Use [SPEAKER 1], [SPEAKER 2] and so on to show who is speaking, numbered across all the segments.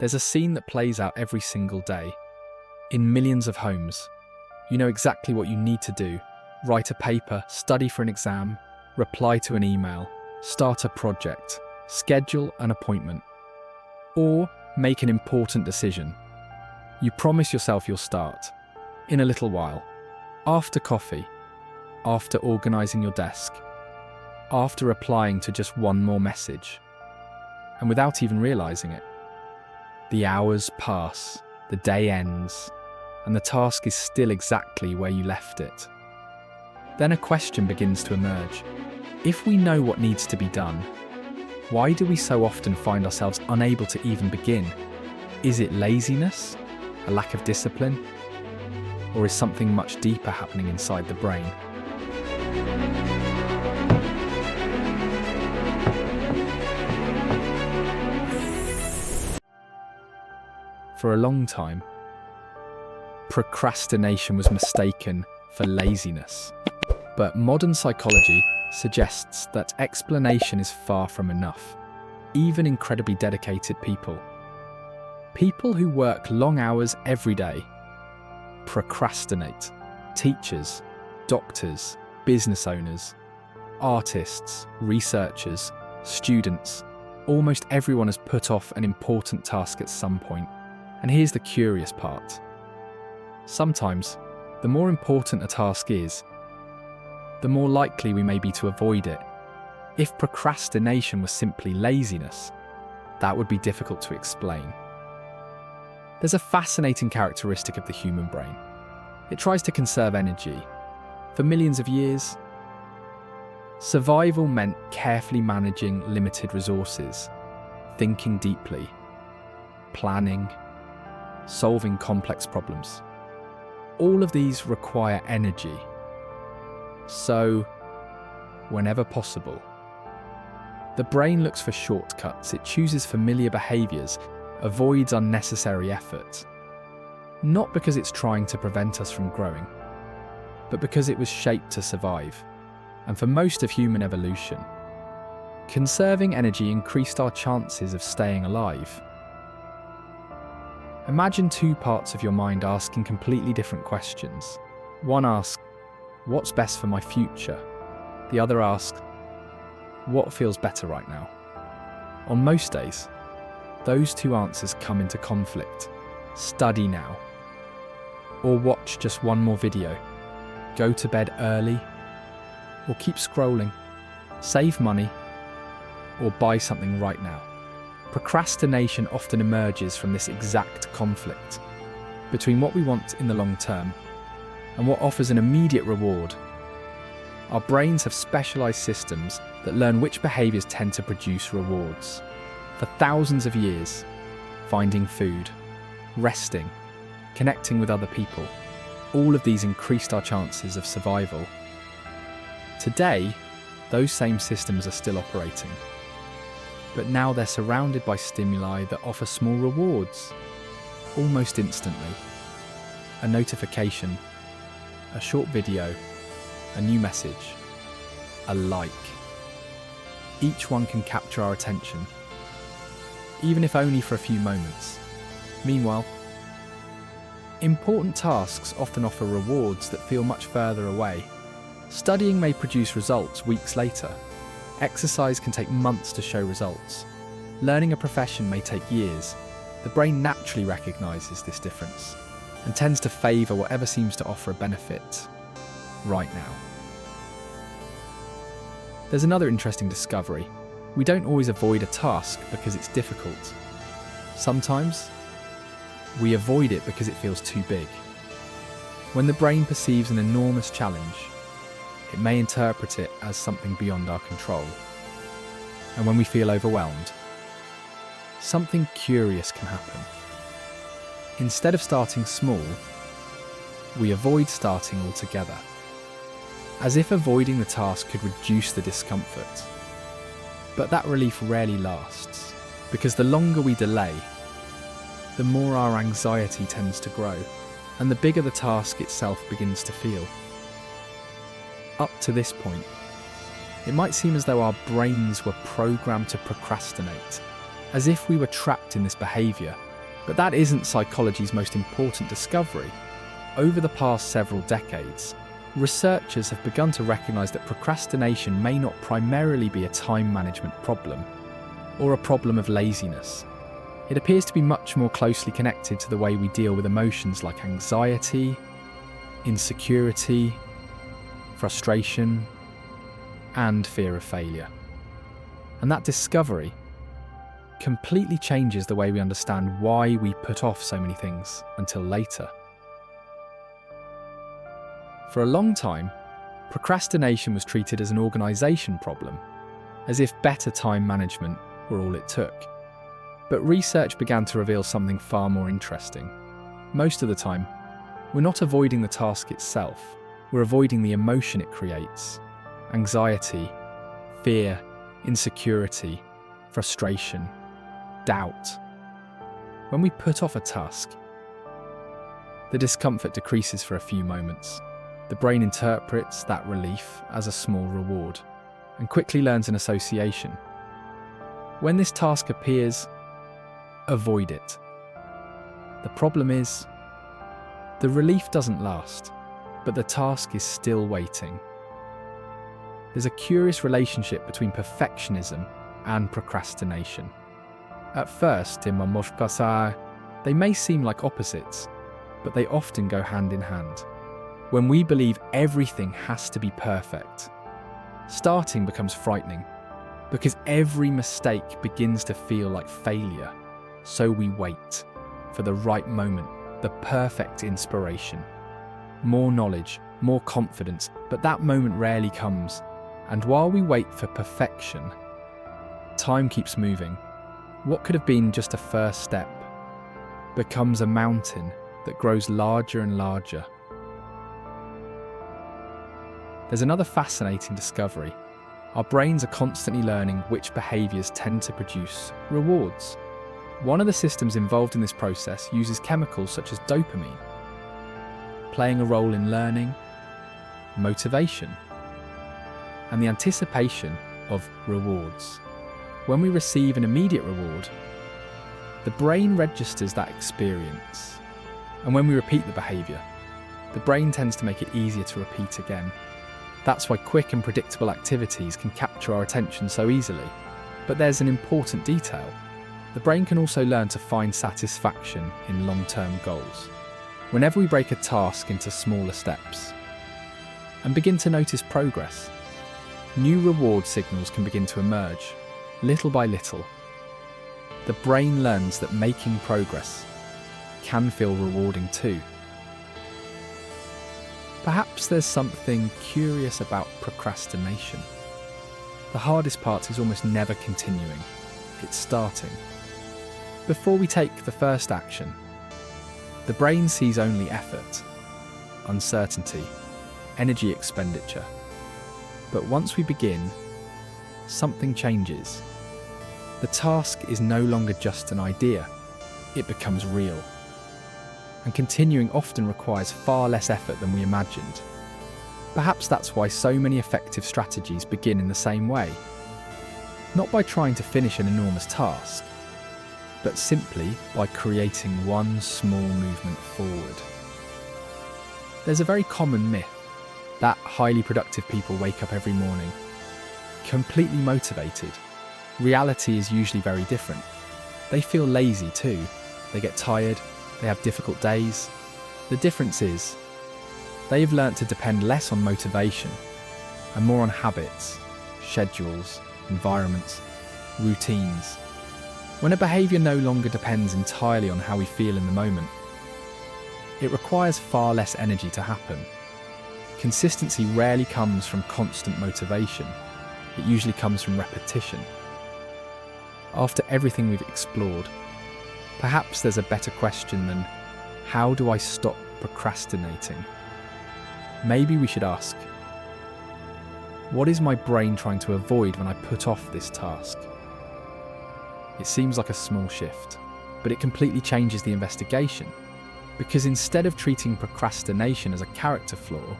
[SPEAKER 1] There's a scene that plays out every single day. In millions of homes, you know exactly what you need to do. Write a paper, study for an exam, reply to an email, start a project, schedule an appointment, or make an important decision. You promise yourself you'll start in a little while, after coffee, after organising your desk, after replying to just one more message. And without even realising it, the hours pass, the day ends, and the task is still exactly where you left it. Then a question begins to emerge. If we know what needs to be done, why do we so often find ourselves unable to even begin? Is it laziness, a lack of discipline, or is something much deeper happening inside the brain? For a long time, procrastination was mistaken for laziness. But modern psychology suggests that explanation is far from enough. Even incredibly dedicated people who work long hours every day, procrastinate. Teachers, doctors, business owners, artists, researchers, students, almost everyone has put off an important task at some point. And here's the curious part. Sometimes, the more important a task is, the more likely we may be to avoid it. If procrastination was simply laziness, that would be difficult to explain. There's a fascinating characteristic of the human brain. It tries to conserve energy. For millions of years, survival meant carefully managing limited resources, thinking deeply, planning, solving complex problems. All of these require energy. So, whenever possible, the brain looks for shortcuts. It chooses familiar behaviours, avoids unnecessary effort. Not because it's trying to prevent us from growing, but because it was shaped to survive. And for most of human evolution, conserving energy increased our chances of staying alive. Imagine two parts of your mind asking completely different questions. One asks, what's best for my future? The other asks, what feels better right now? On most days, those two answers come into conflict. Study now, or watch just one more video. Go to bed early, or keep scrolling. Save money, or buy something right now. Procrastination often emerges from this exact conflict between what we want in the long term and what offers an immediate reward. Our brains have specialised systems that learn which behaviours tend to produce rewards. For thousands of years, finding food, resting, connecting with other people, all of these increased our chances of survival. Today, those same systems are still operating. But now they're surrounded by stimuli that offer small rewards, almost instantly. A notification, a short video, a new message, a like. Each one can capture our attention, even if only for a few moments. Meanwhile, important tasks often offer rewards that feel much further away. Studying may produce results weeks later. Exercise can take months to show results. Learning a profession may take years. The brain naturally recognises this difference and tends to favour whatever seems to offer a benefit right now. There's another interesting discovery. We don't always avoid a task because it's difficult. Sometimes, we avoid it because it feels too big. When the brain perceives an enormous challenge, it may interpret it as something beyond our control. And when we feel overwhelmed, something curious can happen. Instead of starting small, we avoid starting altogether, as if avoiding the task could reduce the discomfort. But that relief rarely lasts, because the longer we delay, the more our anxiety tends to grow, and the bigger the task itself begins to feel. Up to this point, it might seem as though our brains were programmed to procrastinate, as if we were trapped in this behaviour, But that isn't psychology's most important discovery. Over the past several decades, researchers have begun to recognise that procrastination may not primarily be a time management problem or a problem of laziness. It appears to be much more closely connected to the way we deal with emotions like anxiety, insecurity, frustration, and fear of failure. And that discovery completely changes the way we understand why we put off so many things until later. For a long time, procrastination was treated as an organisation problem, as if better time management were all it took. But research began to reveal something far more interesting. Most of the time, we're not avoiding the task itself, we're avoiding the emotion it creates. Anxiety, fear, insecurity, frustration, doubt. When we put off a task, the discomfort decreases for a few moments. The brain interprets that relief as a small reward and quickly learns an association. When this task appears, avoid it. The problem is, the relief doesn't last, but the task is still waiting. There's a curious relationship between perfectionism and procrastination. At first, in Baumeister, they may seem like opposites, but they often go hand in hand. When we believe everything has to be perfect, starting becomes frightening, because every mistake begins to feel like failure. So we wait for the right moment, the perfect inspiration. More knowledge, more confidence, but that moment rarely comes. And while we wait for perfection, time keeps moving. What could have been just a first step becomes a mountain that grows larger and larger. There's another fascinating discovery. Our brains are constantly learning which behaviours tend to produce rewards. One of the systems involved in this process uses chemicals such as dopamine, playing a role in learning, motivation, and the anticipation of rewards. When we receive an immediate reward, the brain registers that experience. And when we repeat the behaviour, the brain tends to make it easier to repeat again. That's why quick and predictable activities can capture our attention so easily. But there's an important detail. The brain can also learn to find satisfaction in long-term goals. Whenever we break a task into smaller steps and begin to notice progress, new reward signals can begin to emerge, little by little. The brain learns that making progress can feel rewarding too. Perhaps there's something curious about procrastination. The hardest part is almost never continuing, it's starting. Before we take the first action, the brain sees only effort, uncertainty, energy expenditure. But once we begin, something changes. The task is no longer just an idea, it becomes real. And continuing often requires far less effort than we imagined. Perhaps that's why so many effective strategies begin in the same way. Not by trying to finish an enormous task, but simply by creating one small movement forward. There's a very common myth that highly productive people wake up every morning completely motivated. Reality is usually very different. They feel lazy too. They get tired, they have difficult days. The difference is, they've learnt to depend less on motivation and more on habits, schedules, environments, routines. When a behaviour no longer depends entirely on how we feel in the moment, it requires far less energy to happen. Consistency rarely comes from constant motivation. It usually comes from repetition. After everything we've explored, perhaps there's a better question than, how do I stop procrastinating? Maybe we should ask, what is my brain trying to avoid when I put off this task? It seems like a small shift, but it completely changes the investigation, because instead of treating procrastination as a character flaw,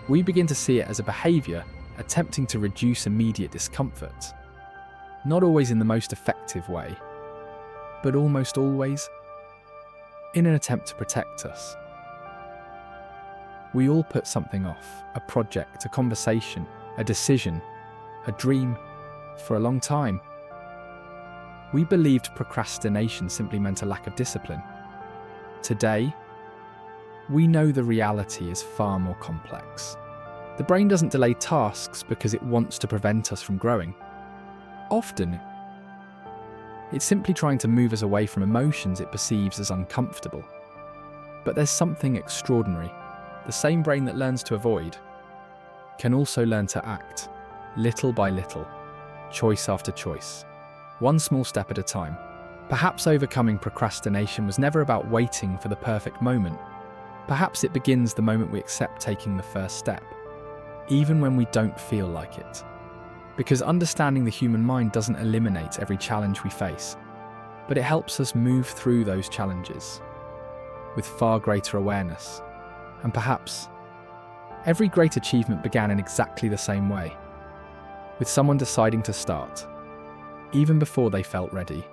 [SPEAKER 1] we begin to see it as a behaviour attempting to reduce immediate discomfort. Not always in the most effective way, but almost always in an attempt to protect us. We all put something off, a project, a conversation, a decision, a dream, for a long time. We believed procrastination simply meant a lack of discipline. Today, we know the reality is far more complex. The brain doesn't delay tasks because it wants to prevent us from growing. Often, it's simply trying to move us away from emotions it perceives as uncomfortable. But there's something extraordinary. The same brain that learns to avoid can also learn to act, little by little, choice after choice, one small step at a time. Perhaps overcoming procrastination was never about waiting for the perfect moment. Perhaps it begins the moment we accept taking the first step, even when we don't feel like it. Because understanding the human mind doesn't eliminate every challenge we face, but it helps us move through those challenges with far greater awareness. And perhaps every great achievement began in exactly the same way, with someone deciding to start, even before they felt ready.